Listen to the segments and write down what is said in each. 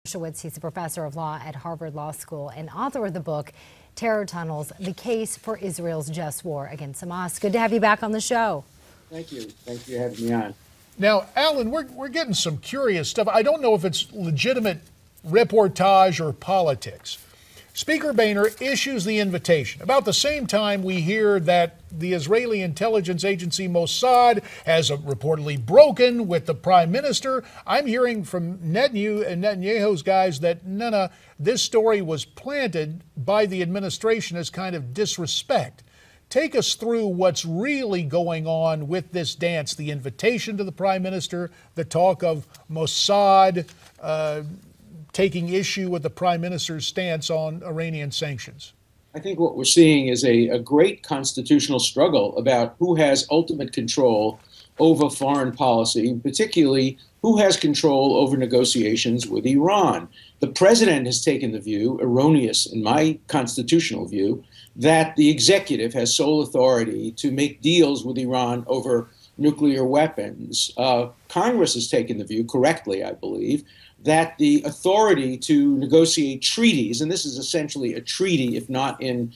Dershowitz. He's a professor of law at Harvard Law School and author of the book, Terror Tunnels, The Case for Israel's Just War Against Hamas. Good to have you back on the show. Thank you. Thank you for having me on. Now, Alan, we're getting some curious stuff. I don't know if it's legitimate reportage or politics. Speaker Boehner issues the invitation. About the same time, we hear that the Israeli intelligence agency Mossad has reportedly broken with the prime minister. I'm hearing from Netanyahu's guys that no, this story was planted by the administration as kind of disrespect. Take us through what's really going on with this dance, the invitation to the prime minister, the talk of Mossad taking issue with the prime minister's stance on Iranian sanctions. I think what we're seeing is a great constitutional struggle about who has ultimate control over foreign policy, particularly who has control over negotiations with Iran. The president has taken the view, erroneous in my constitutional view, that the executive has sole authority to make deals with Iran over nuclear weapons. Congress has taken the view, correctly I believe, that the authority to negotiate treaties, and this is essentially a treaty, if not in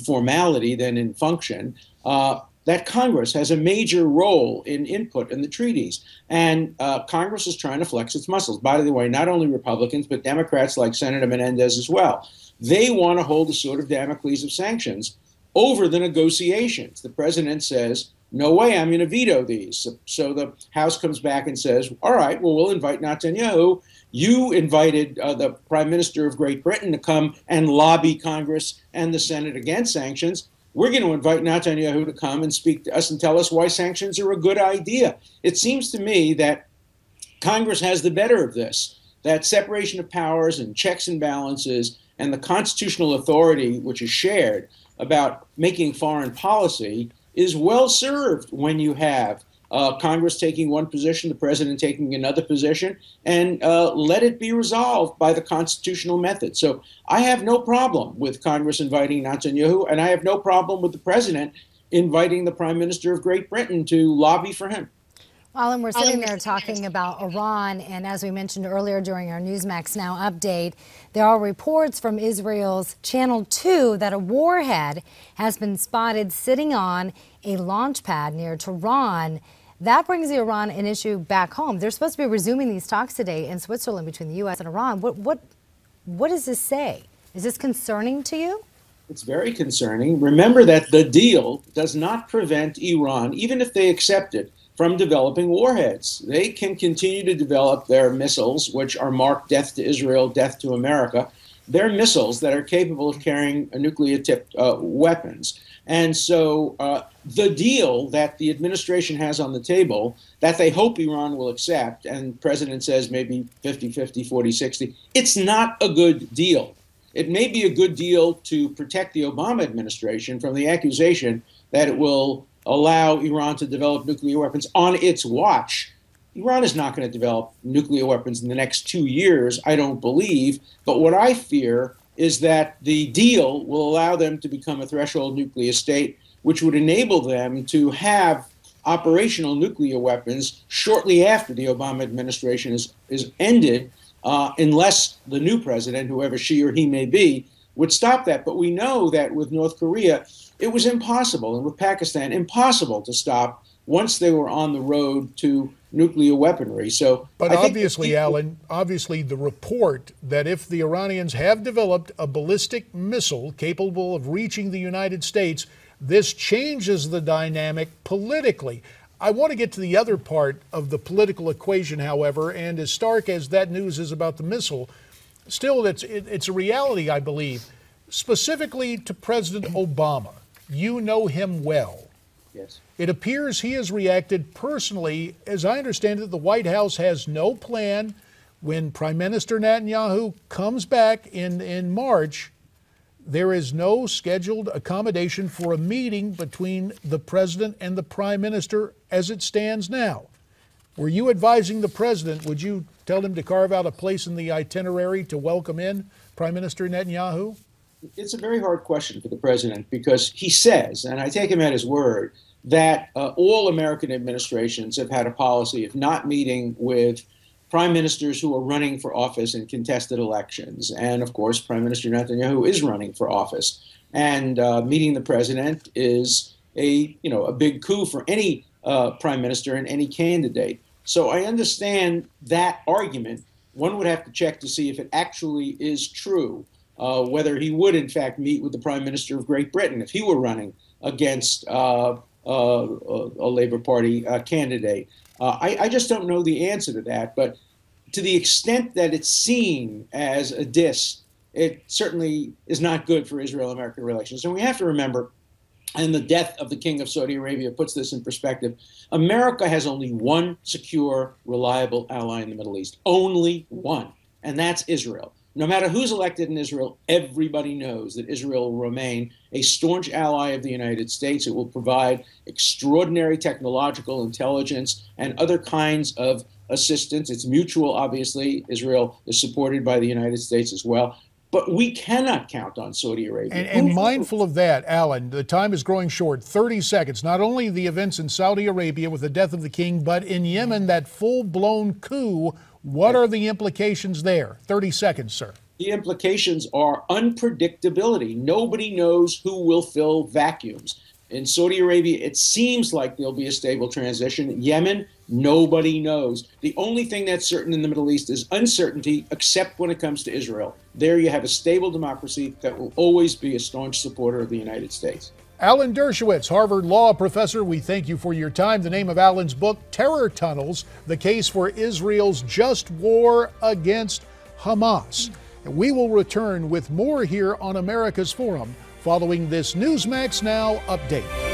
formality, then in function, that Congress has a major role in input in the treaties. And Congress is trying to flex its muscles. By the way, not only Republicans, but Democrats like Senator Menendez as well. They want to hold a sort of Damocles of sanctions over the negotiations. The president says, no way, I'm going to veto these. So the House comes back and says, all right, well, we'll invite Netanyahu. You invited the Prime Minister of Great Britain to come and lobby Congress and the Senate against sanctions. We're going to invite Netanyahu to come and speak to us and tell us why sanctions are a good idea. It seems to me that Congress has the better of this, that separation of powers and checks and balances and the constitutional authority, which is shared about making foreign policy, is well served when you have Congress taking one position, the president taking another position, and let it be resolved by the constitutional method. So I have no problem with Congress inviting Netanyahu, and I have no problem with the president inviting the Prime Minister of Great Britain to lobby for him. Alan, we're sitting there talking about Iran, and as we mentioned earlier during our Newsmax Now update, there are reports from Israel's Channel 2 that a warhead has been spotted sitting on a launch pad near Tehran. That brings the Iran an issue back home. They're supposed to be resuming these talks today in Switzerland between the U.S. and Iran. What does this say? Is this concerning to you? It's very concerning. Remember that the deal does not prevent Iran, even if they accept it, from developing warheads. They can continue to develop their missiles, which are marked death to Israel, death to America. They're missiles that are capable of carrying nuclear-tipped weapons. And so the deal that the administration has on the table that they hope Iran will accept, and the president says maybe 50-50, 40-60, it's not a good deal. It may be a good deal to protect the Obama administration from the accusation that it will allow Iran to develop nuclear weapons on its watch. Iran is not going to develop nuclear weapons in the next 2 years, I don't believe. But what I fear is that the deal will allow them to become a threshold nuclear state, which would enable them to have operational nuclear weapons shortly after the Obama administration is ended, unless the new president, whoever she or he may be, would stop that. But we know that with North Korea, it was impossible, and with Pakistan, impossible to stop once they were on the road to nuclear weaponry. But obviously, Alan, obviously the report that if the Iranians have developed a ballistic missile capable of reaching the United States, this changes the dynamic politically. I want to get to the other part of the political equation, however, and as stark as that news is about the missile, still it's a reality, I believe, specifically to President Obama. You know him well. Yes. It appears he has reacted personally. As I understand it, the White House has no plan when Prime Minister Netanyahu comes back in March. There is no scheduled accommodation for a meeting between the president and the prime minister as it stands now. Were you advising the president? Would you tell him to carve out a place in the itinerary to welcome in Prime Minister Netanyahu? It's a very hard question for the president because he says, and I take him at his word, that all American administrations have had a policy of not meeting with prime ministers who are running for office in contested elections. And of course, Prime Minister Netanyahu is running for office. And meeting the president is a big coup for any prime minister and any candidate. So I understand that argument. One would have to check to see if it actually is true, whether he would in fact meet with the Prime Minister of Great Britain if he were running against a Labour Party candidate. I just don't know the answer to that, but to the extent that it's seen as a diss, it certainly is not good for Israel-American relations. And we have to remember, and the death of the King of Saudi Arabia puts this in perspective, America has only one secure, reliable ally in the Middle East. Only one, and that's Israel. No matter who's elected in Israel, everybody knows that Israel will remain a staunch ally of the United States. It will provide extraordinary technological intelligence and other kinds of assistance. It's mutual, obviously. Israel is supported by the United States as well. But we cannot count on Saudi Arabia. And mindful of that, Alan, the time is growing short. 30 seconds. Not only the events in Saudi Arabia with the death of the king, but in Yemen, that full-blown coup. What are the implications there? 30 seconds, sir. The implications are unpredictability. Nobody knows who will fill vacuums. In Saudi Arabia, it seems like there'll be a stable transition. Yemen, nobody knows. The only thing that's certain in the Middle East is uncertainty, except when it comes to Israel. There you have a stable democracy that will always be a staunch supporter of the United States. Alan Dershowitz, Harvard Law Professor, we thank you for your time. The name of Alan's book, Terror Tunnels, The Case for Israel's Just War Against Hamas. And we will return with more here on America's Forum following this Newsmax Now update.